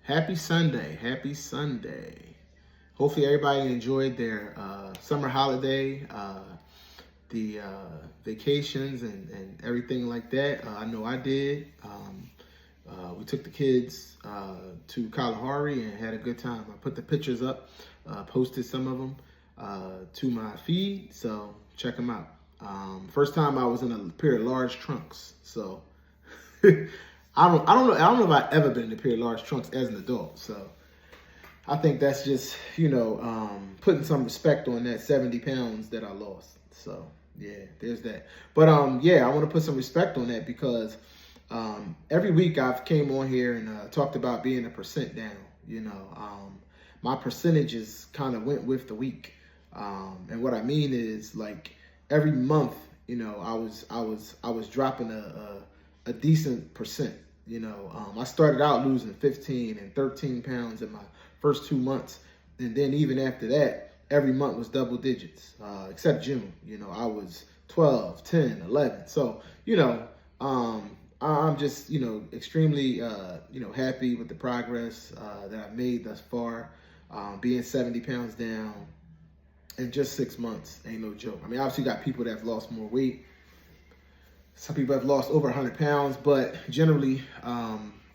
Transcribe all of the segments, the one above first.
Happy Sunday. Happy Sunday. Hopefully everybody enjoyed their summer holiday, the vacations and everything like that. I know I did. We took the kids to Kalahari and had a good time. I put the pictures up, posted some of them to my feed, so check them out. First time I was in a pair of large trunks, so I don't know if I've ever been in a pair of large trunks as an adult. So I think that's just, putting some respect on that 70 pounds that I lost. So yeah, there's that. But yeah, I want to put some respect on that because every week I've came on here and talked about being a percent down. My percentages kind of went with the week. And what I mean is, like, every month, I was dropping a decent percent. I started out losing 15 and 13 pounds in my first 2 months. And then even after that, every month was double digits, except June. I was 12, 10, 11. So, I'm just, extremely, happy with the progress that I've made thus far. Being 70 pounds down in just 6 months ain't no joke. I mean, obviously you got people that have lost more weight. Some people have lost over 100 pounds, but generally,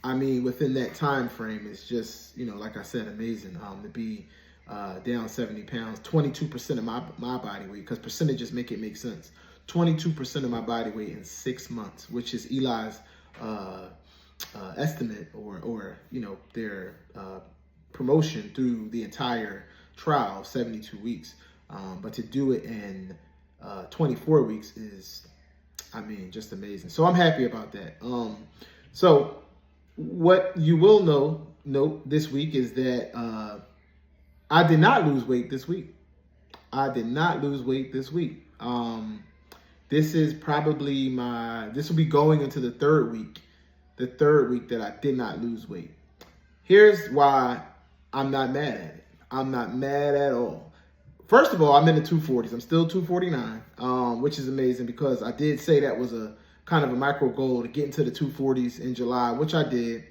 within that time frame, it's just, like I said, amazing to be down 70 pounds, 22% of my body weight, because percentages make it make sense. 22% of my body weight in 6 months, which is Eli's estimate or their promotion through the entire trial of 72 weeks. But to do it in 24 weeks is, just amazing. So I'm happy about that. So what you will note this week is that I did not lose weight this week. This is probably this will be going into the third week that I did not lose weight. Here's why I'm not mad at it. I'm not mad at all. First of all, I'm in the 240s. I'm still 249, which is amazing because I did say that was a kind of a micro goal to get into the 240s in July, which I did.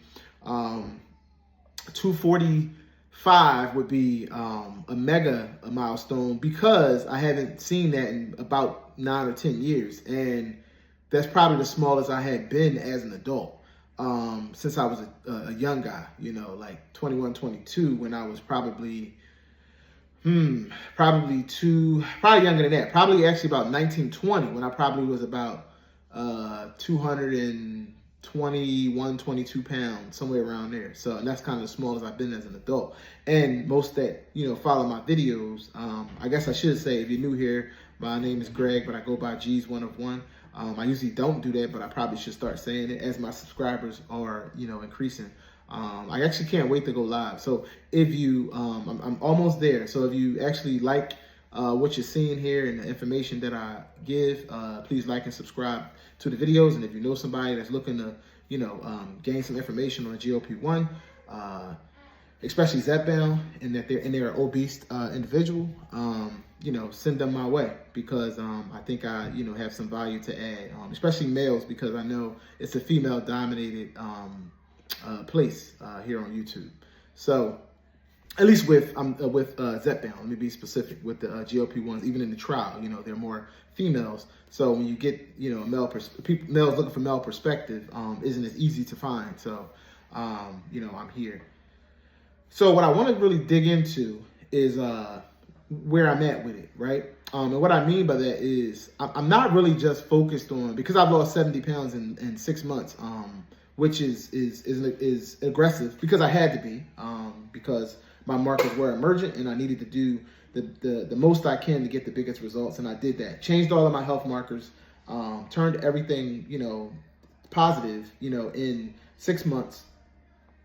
245 would be a milestone because I haven't seen that in about 9 or 10 years. And that's probably the smallest I had been as an adult since I was a young guy, like 21, 22, when I was probably younger than that. Probably actually about 19, 20, when I probably was about 221, 22 pounds, somewhere around there. So, and that's kind of the smallest I've been as an adult. And most that, follow my videos, I guess I should say, if you're new here, my name is Greg, but I go by G's One of One. I usually don't do that, but I probably should start saying it as my subscribers are, increasing. I actually can't wait to go live. So if you, I'm almost there. So if you actually like what you're seeing here and the information that I give, please like and subscribe to the videos. And if you know somebody that's looking to, gain some information on GLP-1, especially Zepbound, and that they're an obese individual, send them my way because I think I, have some value to add, especially males, because I know it's a female-dominated place here on YouTube. So at least with Zepbound, let me be specific, with the GLP-1s, even in the trial, they're more females. So when you get, males looking for male perspective, isn't as easy to find. So, I'm here. So what I want to really dig into is where I'm at with it, right? And what I mean by that is I'm not really just focused on, because I've lost 70 pounds in 6 months, which is aggressive because I had to be, because my markers were emergent and I needed to do the most I can to get the biggest results, and I did that. Changed all of my health markers, turned everything, positive, in 6 months,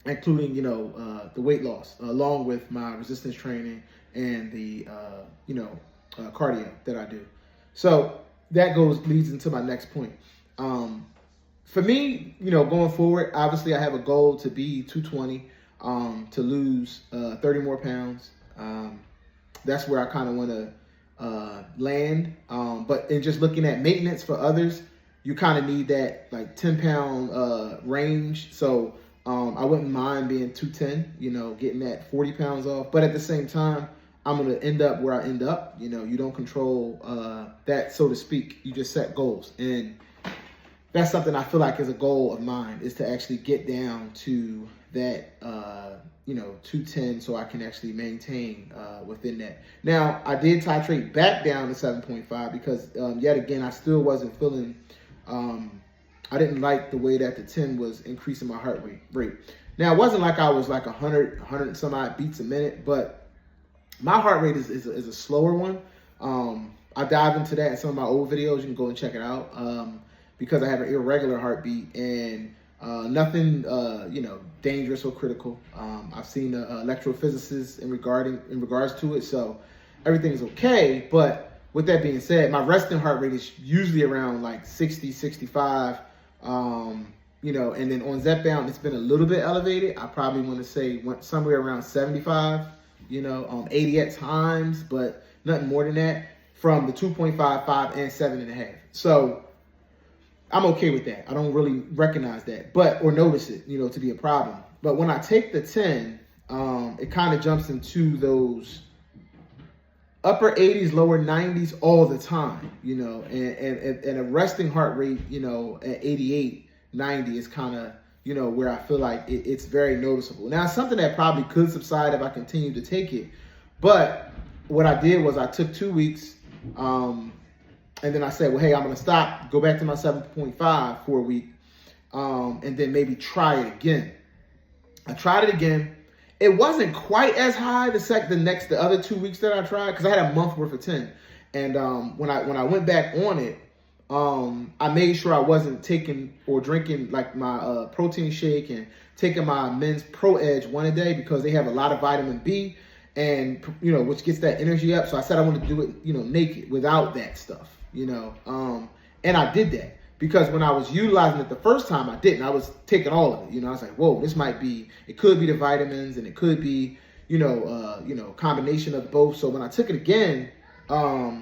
including, the weight loss, along with my resistance training and the, cardio that I do. So that leads into my next point. For me, going forward, obviously I have a goal to be 220, to lose 30 more pounds. That's where I kind of want to land. But in just looking at maintenance for others, you kind of need that like 10-pound range. So I wouldn't mind being 210, you know, getting that 40 pounds off. But at the same time, I'm going to end up where I end up. You know, you don't control that, so to speak. You just set goals. And that's something I feel like is a goal of mine, is to actually get down to that, you know, 210, so I can actually maintain within that. Now, I did titrate back down to 7.5 because, yet again, I still wasn't feeling, I didn't like the way that the 10 was increasing my heart rate. Now, it wasn't like I was like 100 and some odd beats a minute, but my heart rate is a slower one. I dive into that in some of my old videos. You can go and check it out. Because I have an irregular heartbeat, and nothing, you know, dangerous or critical. I've seen an electrophysicist in regards to it, so everything is okay. But with that being said, my resting heart rate is usually around like 60, 65, you know, and then on Zepbound, it's been a little bit elevated. I probably want to say went somewhere around 75, you know, 80 at times, but nothing more than that from the 2.5, 5, and 7.5. So I'm okay with that. I don't really recognize that, or notice it, you know, to be a problem. But when I take the 10, it kind of jumps into those upper 80s, lower 90s all the time, you know, and a resting heart rate, you know, at 88, 90 is kind of, you know, where I feel like it's very noticeable. Now, it's something that probably could subside if I continue to take it. But what I did was I took 2 weeks, and then I said, well, hey, I'm going to stop, go back to my 7.5 for a week, and then maybe try it again. I tried it again. It wasn't quite as high the other 2 weeks that I tried, because I had a month worth of 10. And when I went back on it, I made sure I wasn't taking or drinking like my protein shake and taking my Men's Pro Edge 1 a day, because they have a lot of vitamin B, and, you know, which gets that energy up. So I said I wanted to do it, you know, naked without that stuff. You know, and I did that because when I was utilizing it the first time, I didn't. I was taking all of it. You know, I was like, whoa, this might be, it could be the vitamins, and it could be, you know, combination of both. So when I took it again, I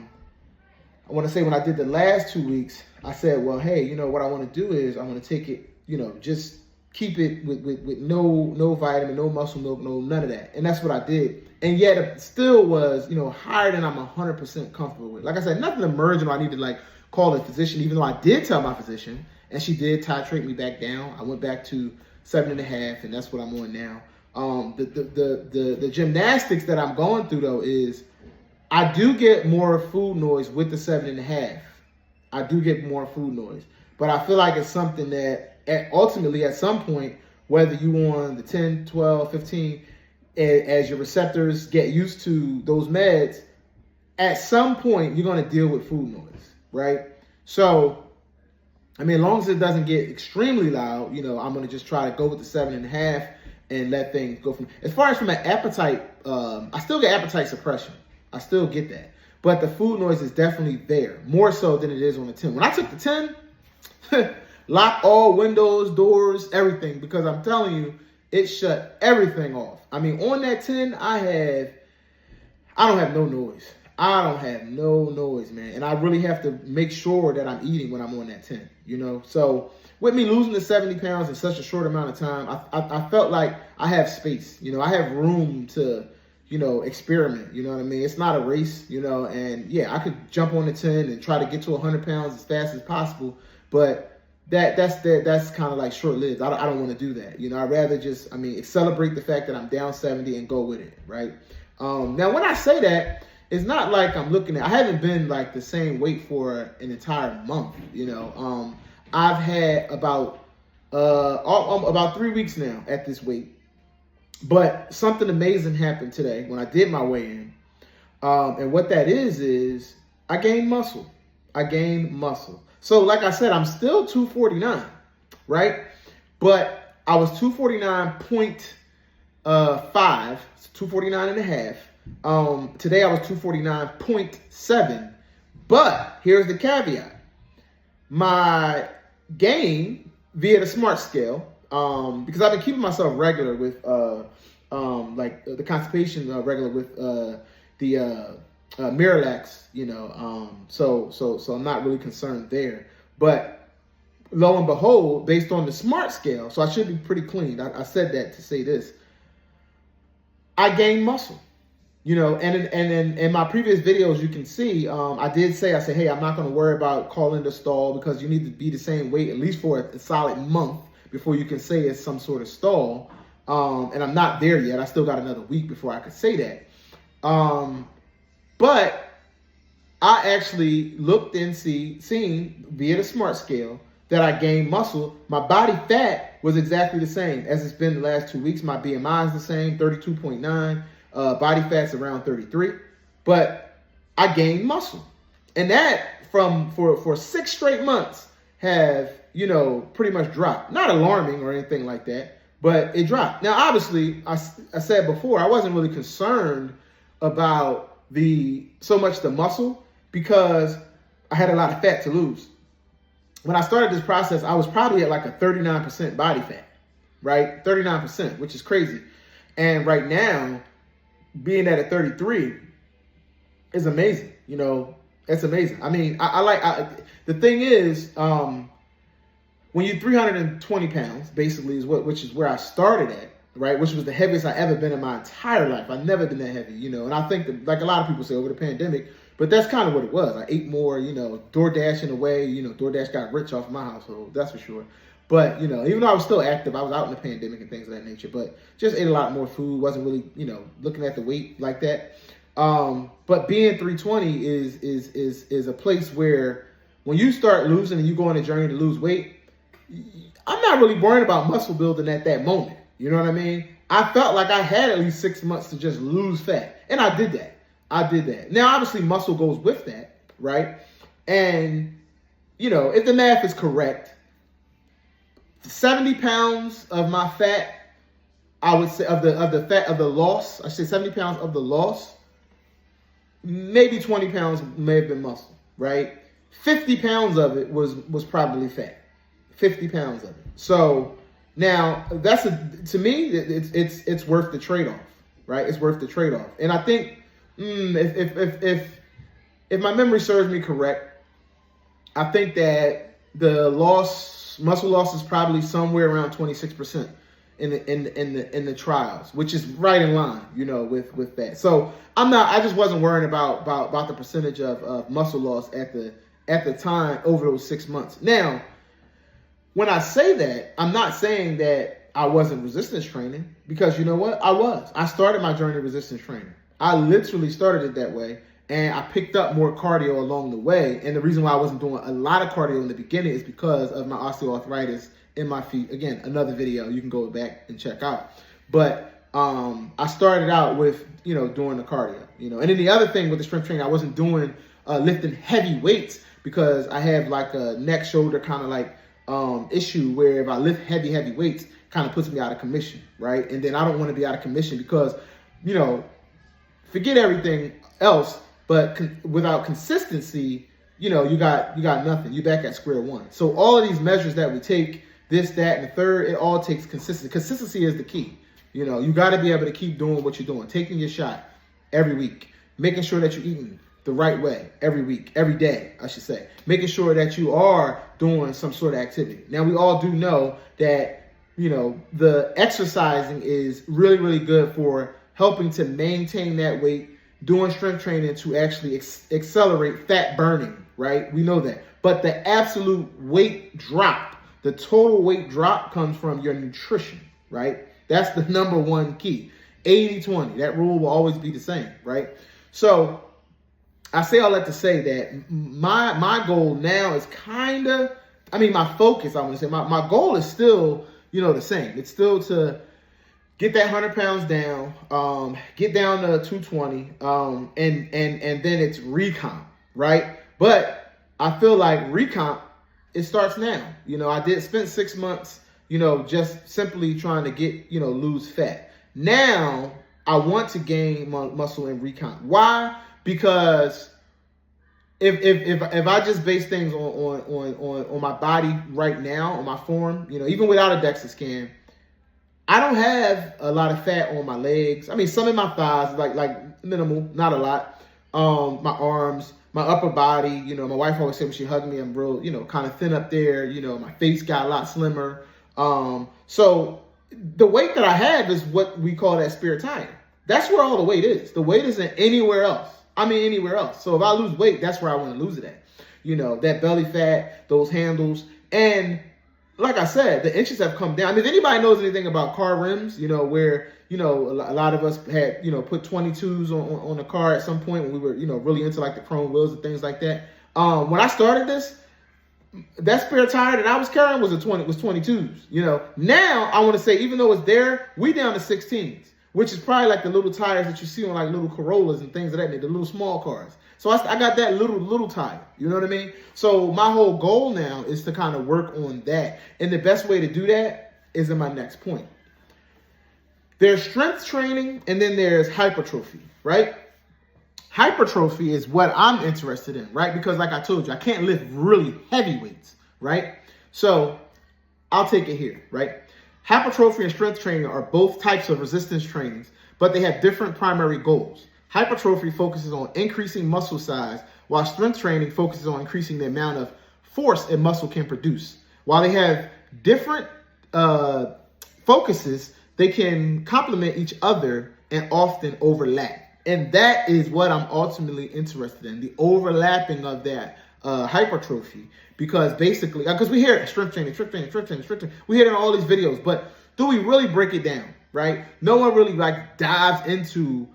want to say when I did the last 2 weeks, I said, well, hey, you know, what I want to do is I want to take it, you know, just keep it with no vitamin, no muscle milk, no none of that. And that's what I did. And yet it still was, you know, higher than I'm 100% comfortable with. Like I said, nothing emergent. I need to like call a physician, even though I did tell my physician, and she did titrate me back down. I went back to 7.5, and that's what I'm on now. The gymnastics that I'm going through though is I do get more food noise with the 7.5. I do get more food noise, but I feel like it's something that ultimately at some point, whether you on the 10, 12, 15, as your receptors get used to those meds, at some point you're going to deal with food noise, right? So, I mean, as long as it doesn't get extremely loud, you know, I'm going to just try to go with the 7.5 and let things go from. As far as from an appetite, I still get appetite suppression. I still get that. But the food noise is definitely there, more so than it is on the 10. When I took the 10, lock all windows, doors, everything, because I'm telling you, it shut everything off. I mean, on that 10, I don't have no noise. I don't have no noise, man. And I really have to make sure that I'm eating when I'm on that 10, you know? So with me losing the 70 pounds in such a short amount of time, I felt like I have space. You know, I have room to, you know, experiment. You know what I mean? It's not a race, you know? And yeah, I could jump on the 10 and try to get to 100 pounds as fast as possible. But that's kind of like short-lived. I don't want to do that. You know, I'd rather just, I mean, celebrate the fact that I'm down 70 and go with it, right? Now, when I say that, it's not like I'm looking at, I haven't been like the same weight for an entire month, you know. I've had about 3 weeks now at this weight. But something amazing happened today when I did my weigh-in. And what that is I gained muscle. So like I said, I'm still 249, right? But I was 249.5, 249 and a half. Today I was 249.7. But here's the caveat. My gain via the smart scale, because I've been keeping myself regular with like the constipation regular with the Miralax, you know, so I'm not really concerned there. But lo and behold, based on the SMART scale, so I should be pretty clean. I said that to say this. I gained muscle. And in my previous videos, you can see, I said, hey, I'm not going to worry about calling the stall because you need to be the same weight at least for a solid month before you can say it's some sort of stall. And I'm not there yet. I still got another week before I could say that. But I actually looked and seen via the SMART scale that I gained muscle. My body fat was exactly the same as it's been the last 2 weeks. My BMI is the same, 32.9. Body fat's around 33, but I gained muscle, and that for 6 straight months have pretty much dropped. Not alarming or anything like that, but it dropped. Now, obviously, I said before I wasn't really concerned about so much the muscle because I had a lot of fat to lose. When I started this process, I was probably at like a 39% body fat, right? 39%, which is crazy, and right now, being at a 33 is amazing. It's amazing. I mean, the thing is, when you're 320 pounds, basically which is where I started at, right? Which was the heaviest I ever been in my entire life. I've never been that heavy, and I think that, like a lot of people say over the pandemic, but that's kind of what it was. I ate more, DoorDash in a way, DoorDash got rich off my household, that's for sure. But, even though I was still active, I was out in the pandemic and things of that nature, but just ate a lot more food, wasn't really, looking at the weight like that. But being 320 is a place where when you start losing and you go on a journey to lose weight, I'm not really worrying about muscle building at that moment. You know what I mean? I felt like I had at least 6 months to just lose fat. And I did that. Now, obviously, muscle goes with that, right? And, if the math is correct, 70 pounds of my fat, I would say of the loss, I say 70 pounds of the loss, maybe 20 pounds may have been muscle, right? 50 pounds of it was probably fat. 50 pounds of it. So now to me, it's worth the trade-off, right? It's worth the trade-off. And I think if my memory serves me correct, I think that the muscle loss is probably somewhere around 26% in the trials, which is right in line, with that. So I just wasn't worrying about the percentage of muscle loss at the time over those 6 months. Now, when I say that, I'm not saying that I wasn't resistance training, because you know what? I was. I started my journey of resistance training. I literally started it that way. And I picked up more cardio along the way. And the reason why I wasn't doing a lot of cardio in the beginning is because of my osteoarthritis in my feet. Again, another video you can go back and check out. But I started out with, doing the cardio, And then the other thing with the strength training, I wasn't doing lifting heavy weights because I have like a neck, shoulder kind of like issue where if I lift heavy weights, kind of puts me out of commission, right? And then I don't want to be out of commission because, forget everything else. But without consistency, you got nothing. You're back at square one. So all of these measures that we take, this, that, and the third, it all takes consistency. Consistency is the key. You got to be able to keep doing what you're doing, taking your shot every week, making sure that you're eating the right way every week, every day, I should say, making sure that you are doing some sort of activity. Now, we all do know that, the exercising is really, really good for helping to maintain that weight, doing strength training to actually accelerate fat burning, right? We know that. But the absolute weight drop, the total weight drop comes from your nutrition, right? That's the number one key. 80-20, that rule will always be the same, right? So I say all that to say that my goal now is my focus, I want to say, my goal is still, the same. It's still to get that 100 pounds down, get down to 220, and then it's recomp, right? But I feel like recomp, it starts now. I did spend 6 months, just simply trying to get, lose fat. Now I want to gain muscle and recomp. Why? Because if I just base things on my body right now, on my form, even without a DEXA scan, I don't have a lot of fat on my legs. I mean, some in my thighs, like minimal, not a lot. My arms, my upper body. You know, my wife always said when she hugged me, I'm real, you know, kind of thin up there. You know, my face got a lot slimmer. So the weight that I have is what we call that spare tire. That's where all the weight is. The weight isn't anywhere else. I mean, anywhere else. So if I lose weight, that's where I want to lose it at. You know, that belly fat, those handles. And like I said, the inches have come down. I mean, if anybody knows anything about car rims, you know, where, you know, a lot of us had, you know, put 22s on a car at some point when we were, you know, really into like the chrome wheels and things like that. When I started this, that spare tire that I was carrying was 22s. You know, now I want to say, even though it's there, we down to 16s, which is probably like the little tires that you see on like little Corollas and things of that nature, the little small cars. So I got that little tire, you know what I mean? So my whole goal now is to kind of work on that. And the best way to do that is in my next point. There's strength training and then there's hypertrophy, right? Hypertrophy is what I'm interested in, right? Because like I told you, I can't lift really heavy weights, right? So I'll take it here, right? Hypertrophy and strength training are both types of resistance trainings, but they have different primary goals. Hypertrophy focuses on increasing muscle size, while strength training focuses on increasing the amount of force a muscle can produce. While they have different focuses, they can complement each other and often overlap. And that is what I'm ultimately interested in, the overlapping of that hypertrophy. Because basically, because we hear strength training, we hear it in all these videos, but do we really break it down, right? No one really like dives into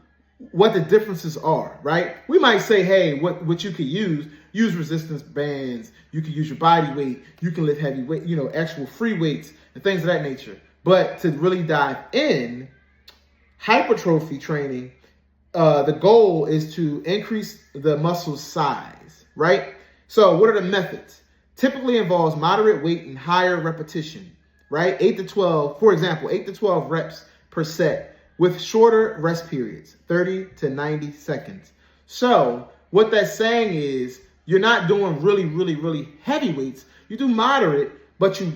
what the differences are, right? We might say, hey, what you could use resistance bands, you can use your body weight, you can lift heavy weight, you know, actual free weights and things of that nature. But to really dive in, hypertrophy training, the goal is to increase the muscle size, right? So what are the methods? Typically involves moderate weight and higher repetition, right? 8 to 12, for example, 8 to 12 reps per set with shorter rest periods, 30 to 90 seconds. So what that's saying is you're not doing really heavy weights. You do moderate, but you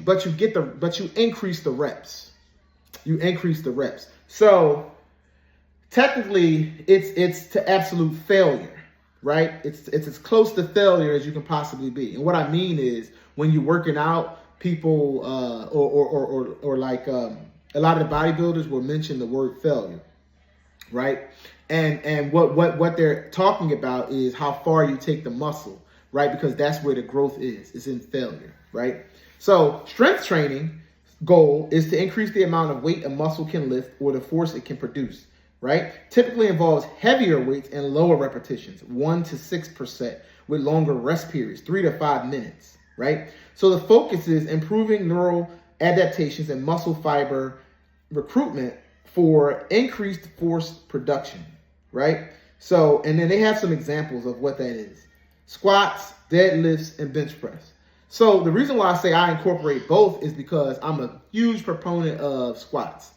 increase the reps. You increase the reps. So technically it's to absolute failure, right? It's as close to failure as you can possibly be. And what I mean is when you're working out, people or like a lot of the bodybuilders will mention the word failure, right? And what they're talking about is how far you take the muscle, right? Because that's where the growth is. It's in failure, right? So strength training goal is to increase the amount of weight a muscle can lift or the force it can produce, right? Typically involves heavier weights and lower repetitions, 1 to 6% with longer rest periods, 3 to 5 minutes, right? So the focus is improving neural adaptations and muscle fiber recruitment for increased force production, right? So, and then they have some examples of what that is. Squats, deadlifts, and bench press. So the reason why I say I incorporate both is because I'm a huge proponent of squats.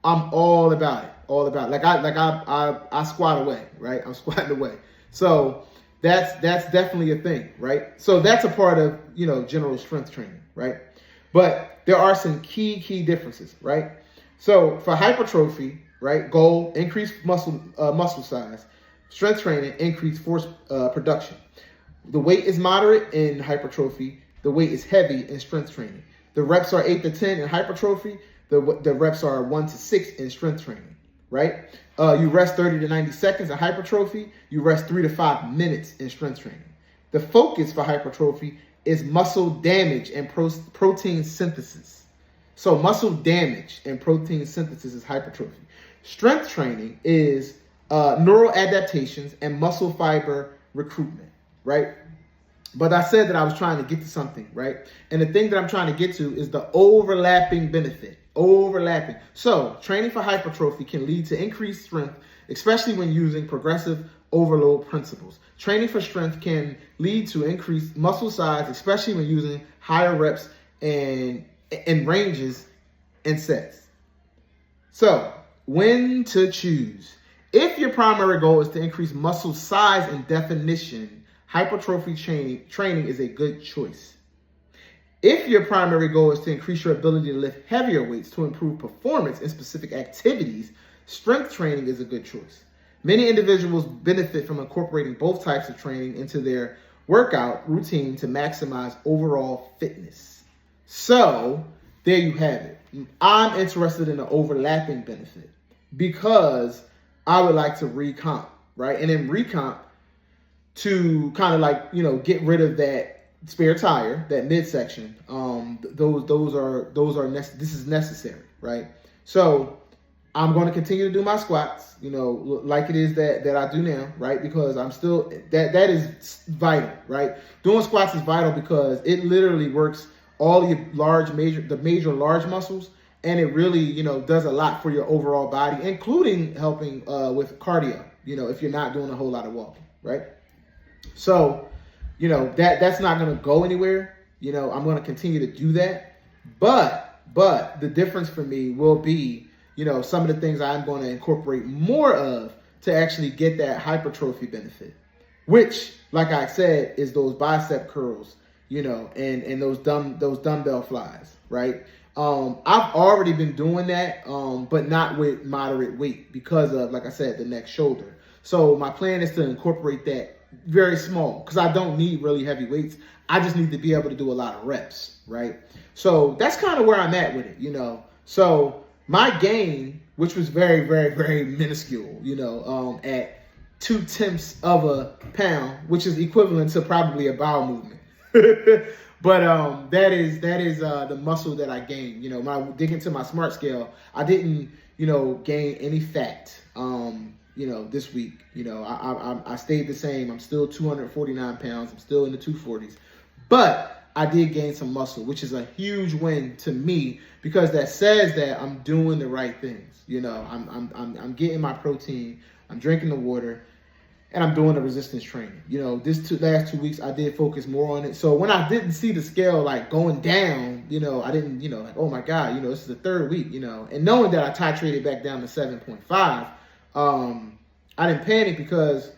I'm all about it, all about it. I squat away, right? I'm squatting away. So that's definitely a thing, right? So that's a part of, you know, general strength training, right? But there are some key differences, right? So for hypertrophy, right, goal, increase muscle size. Strength training, increase force production. The weight is moderate in hypertrophy. The weight is heavy in strength training. The reps are 8 to 10 in hypertrophy. The reps are 1 to 6 in strength training, right? You rest 30 to 90 seconds in hypertrophy. You rest 3 to 5 minutes in strength training. The focus for hypertrophy is muscle damage and protein synthesis. So muscle damage and protein synthesis is hypertrophy. Strength training is neural adaptations and muscle fiber recruitment, right? But I said that I was trying to get to something, right? And the thing that I'm trying to get to is the overlapping benefit. Overlapping. So training for hypertrophy can lead to increased strength, especially when using progressive overload principles. Training for strength can lead to increased muscle size, especially when using higher reps and ranges and sets. So when to choose. If your primary goal is to increase muscle size and definition, hypertrophy training is a good choice. If your primary goal is to increase your ability to lift heavier weights to improve performance in specific activities, strength training is a good choice. Many individuals benefit from incorporating both types of training into their workout routine to maximize overall fitness. So there you have it. I'm interested in the overlapping benefit because I would like to recomp, right? And then recomp to kind of like, get rid of that spare tire, that midsection. This is necessary, right? So I'm going to continue to do my squats, like it is that I do now, right? Because I'm still, that is vital, right? Doing squats is vital because it literally works all your major large muscles, and it really, does a lot for your overall body, including helping with cardio, if you're not doing a whole lot of walking, right? So, that's not going to go anywhere. I'm going to continue to do that. But the difference for me will be, some of the things I'm going to incorporate more of to actually get that hypertrophy benefit, which, like I said, is those bicep curls, and those dumbbell flies, right? I've already been doing that, but not with moderate weight because of, like I said, the neck shoulder. So my plan is to incorporate that very small because I don't need really heavy weights. I just need to be able to do a lot of reps, right? So that's kind of where I'm at with it, So my gain, which was very, very, very minuscule, at 0.2 of a pound, which is equivalent to probably a bowel movement. But that is the muscle that I gained. When I dig into my smart scale, I didn't, gain any fat. This week, I stayed the same. I'm still 249 pounds. I'm still in the 240s, but I did gain some muscle, which is a huge win to me because that says that I'm doing the right things. I'm getting my protein, I'm drinking the water, and I'm doing the resistance training. Last 2 weeks I did focus more on it. So when I didn't see the scale like going down, I didn't, like, oh my God, this is the third week, and knowing that I titrated back down to 7.5. I didn't panic because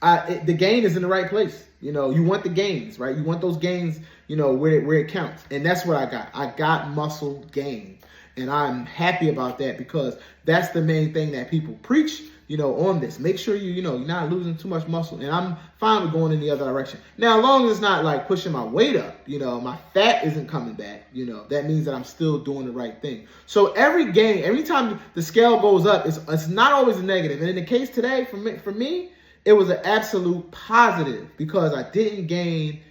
the gain is in the right place. You want the gains, right? You want those gains, where it counts. And that's what I got. I got muscle gain. And I'm happy about that because that's the main thing that people preach, on this. Make sure you're not losing too much muscle. And I'm fine with going in the other direction. Now, as long as it's not like pushing my weight up, my fat isn't coming back, that means that I'm still doing the right thing. So every time the scale goes up, it's not always a negative. And in the case today, for me, it was an absolute positive because I didn't gain,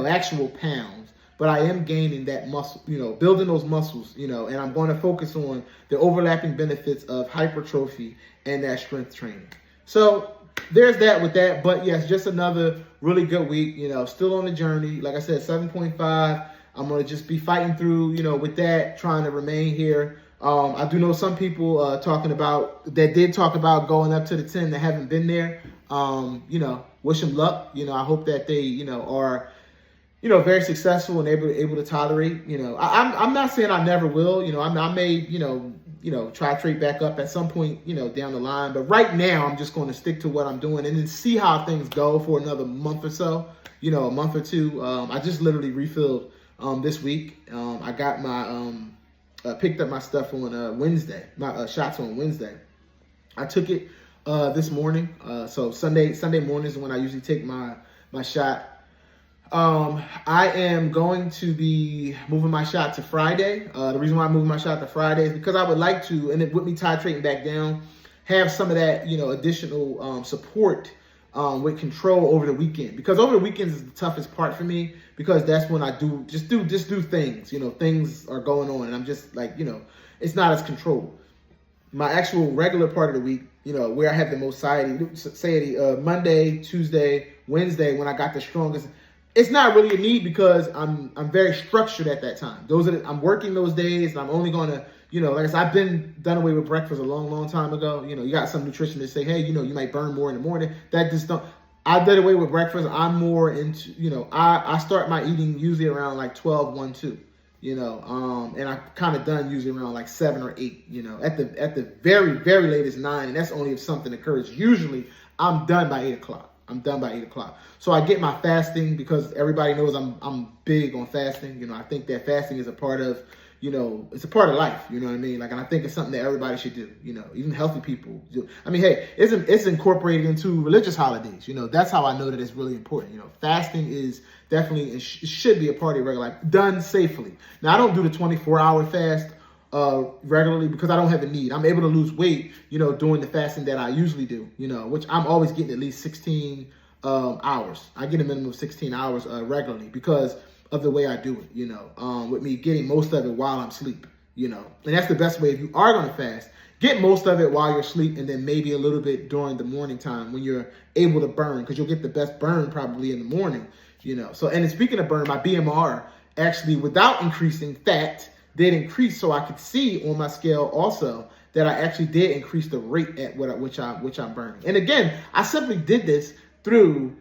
actual pounds, but I am gaining that muscle, building those muscles, and I'm going to focus on the overlapping benefits of hypertrophy and that strength training. So there's that with that. But yes, just another really good week, still on the journey. Like I said, 7.5. I'm going to just be fighting through, with that, trying to remain here. I do know some people that did talk about going up to the 10 that haven't been there. Wish them luck. I hope that they, are, very successful and able to tolerate. I'm not saying I never will. I may, titrate back up at some point, down the line. But right now, I'm just going to stick to what I'm doing and then see how things go for another month or so. A month or two. I just literally refilled this week. I got my picked up my stuff on Wednesday. My shots on Wednesday. I took it this morning. So Sunday mornings is when I usually take my shot. I am going to be moving my shot to Friday. The reason why I'm moving my shot to Friday is because I would like to, and with me titrating back down, have some of that, additional support with control over the weekend. Because over the weekends is the toughest part for me because that's when I do things. Things are going on and I'm just like, it's not as controlled. My actual regular part of the week, where I have the most satiety, Monday, Tuesday, Wednesday, when I got the strongest. It's not really a need because I'm very structured at that time. I'm working those days, and I'm only going to, like I said, I've been done away with breakfast a long, long time ago. You got some nutritionists say, hey, you might burn more in the morning. That just don't. I did away with breakfast. I'm more into, I start my eating usually around like 12, 1, 2. And I'm kind of done usually around like 7 or 8. At the very, very latest 9, and that's only if something occurs. Usually, I'm done by 8 o'clock. So I get my fasting because everybody knows I'm big on fasting. I think that fasting is a part of, you know, it's a part of life, you know what I mean? Like, and I think it's something that everybody should do, you know, even healthy people do. I mean, hey, it's incorporated into religious holidays, you know, that's how I know that it's really important. You know, fasting is definitely, it should be a part of regular life, done safely. Now, I don't do the 24-hour fast regularly because I don't have a need. I'm able to lose weight, you know, doing the fasting that I usually do, you know, which I'm always getting at least 16 hours. I get a minimum of 16 hours regularly because of the way I do it, you know, with me getting most of it while I'm asleep, you know, and that's the best way. If you are going to fast, get most of it while you're asleep, and then maybe a little bit during the morning time when you're able to burn, because you'll get the best burn probably in the morning, you know. So, and then speaking of burn, my BMR actually, without increasing fat, did increase, so I could see on my scale also that I actually did increase the rate at which I'm burning. And again, I simply did this through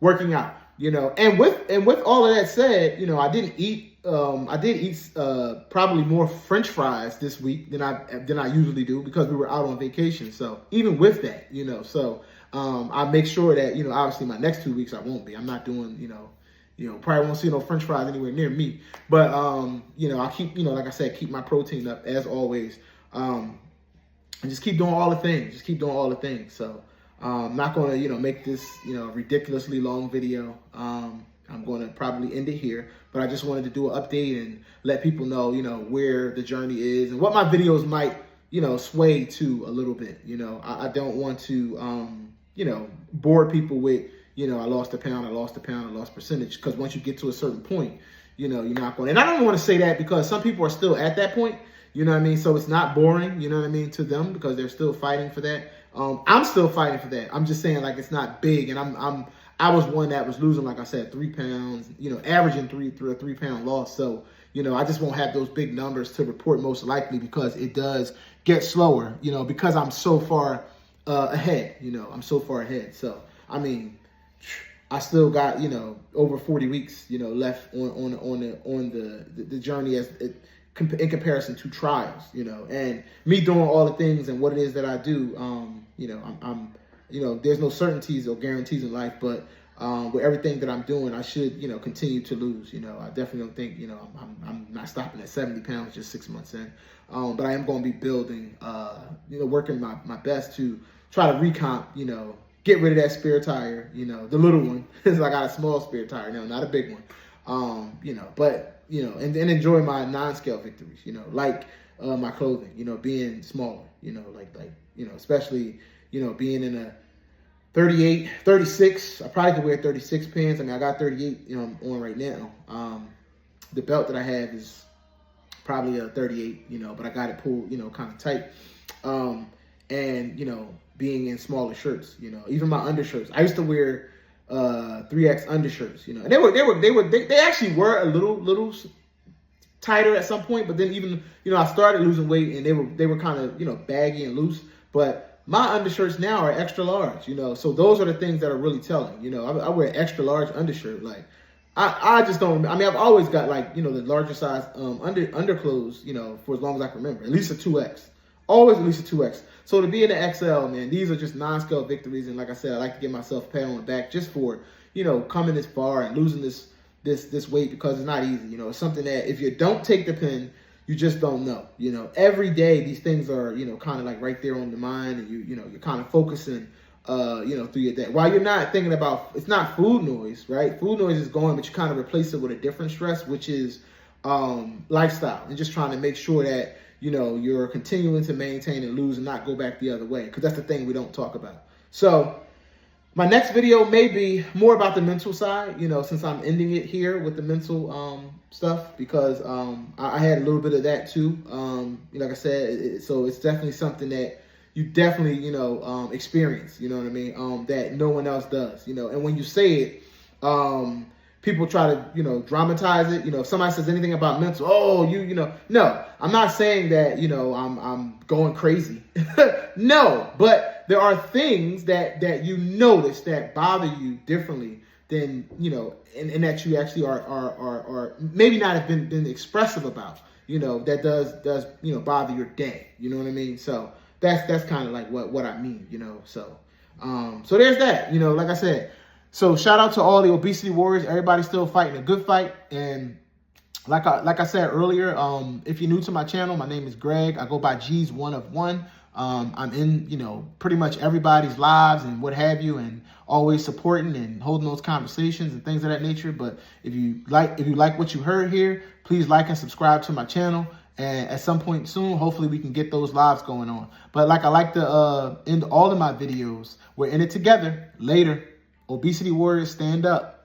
working out, you know. And with all of that said, you know, I did eat probably more French fries this week than I usually do because we were out on vacation. So even with that, you know, so I make sure that, you know, obviously my next 2 weeks I won't be. I'm not doing, you know, probably won't see no French fries anywhere near me. But, you know, I'll keep, you know, like I said, keep my protein up as always. And just keep doing all the things. Just keep doing all the things. So I'm not going to, you know, make this, you know, ridiculously long video. I'm going to probably end it here. But I just wanted to do an update and let people know, you know, where the journey is and what my videos might, you know, sway to a little bit. You know, I don't want to, you know, bore people with, you know, I lost a pound, I lost percentage. Because once you get to a certain point, you know, you're not going. And I don't want to say that because some people are still at that point. You know what I mean? So it's not boring, you know what I mean, to them because they're still fighting for that. I'm still fighting for that. I'm just saying, like, it's not big. And I was one that was losing, like I said, 3 pounds, you know, averaging 3 pound loss. So, you know, I just won't have those big numbers to report most likely because it does get slower, you know, because I'm so far ahead, you know, I'm so far ahead. So, I mean, I still got, you know, over 40 weeks, you know, left on the journey in comparison to trials, you know, and me doing all the things and what it is that I do, you know, I'm you know, there's no certainties or guarantees in life, but with everything that I'm doing, I should, you know, continue to lose. You know, I definitely don't think, you know, I'm not stopping at 70 pounds just 6 months in, but I am going to be building, you know, working my best to try to recomp, you know, get rid of that spare tire, you know, the little one, because I got a small spare tire now, not a big one, you know, but, you know, and enjoy my non-scale victories, you know, like my clothing, you know, being smaller, you know, like, you know, especially, you know, being in a 38, 36, I probably could wear 36 pants. I mean, I got 38, you know, on right now. The belt that I have is probably a 38, you know, but I got it pulled, you know, kind of tight. And, you know, being in smaller shirts, you know, even my undershirts. I used to wear 3X undershirts, you know, and they actually were a little tighter at some point, but then even, you know, I started losing weight and they were kind of, you know, baggy and loose, but my undershirts now are extra large, you know, so those are the things that are really telling, you know. I wear extra large undershirt, like I just don't. I mean, I've always got, like, you know, the larger size underclothes, you know, for as long as I can remember, at least a 2X, always at least a 2X. So to be in the XL, man, these are just non-scale victories, and like I said, I like to give myself a pat on the back just for, you know, coming this far and losing this weight because it's not easy, you know. It's something that if you don't take the pen, you just don't know, you know. Every day these things are, you know, kind of like right there on the mind, and you know, you're kind of focusing, you know, through your day. While you're not thinking about, it's not food noise, right? Food noise is going, but you kind of replace it with a different stress, which is lifestyle, and just trying to make sure that, you know, you're continuing to maintain and lose and not go back the other way, because that's the thing we don't talk about. So my next video may be more about the mental side, you know, since I'm ending it here with the mental stuff, because I had a little bit of that too. Like I said, so it's definitely something that you definitely, you know, experience, you know what I mean, that no one else does, you know. And when you say it, people try to, you know, dramatize it. You know, if somebody says anything about mental, oh, you know, no, I'm not saying that, you know, I'm going crazy. No, but there are things that you notice that bother you differently than, you know, and that you actually are maybe not have been expressive about, you know, that does, you know, bother your day. You know what I mean? So that's kind of like what I mean, you know. So so there's that, you know, like I said. So shout out to all the obesity warriors. Everybody's still fighting a good fight. And like I said earlier, if you're new to my channel, my name is Greg. I go by G's One of One. I'm in, pretty much everybody's lives and what have you, and always supporting and holding those conversations and things of that nature. But if you like what you heard here, please like and subscribe to my channel. And at some point soon, hopefully we can get those lives going on. But like I like to end all of my videos, we're in it together. Later. Obesity warriors, stand up.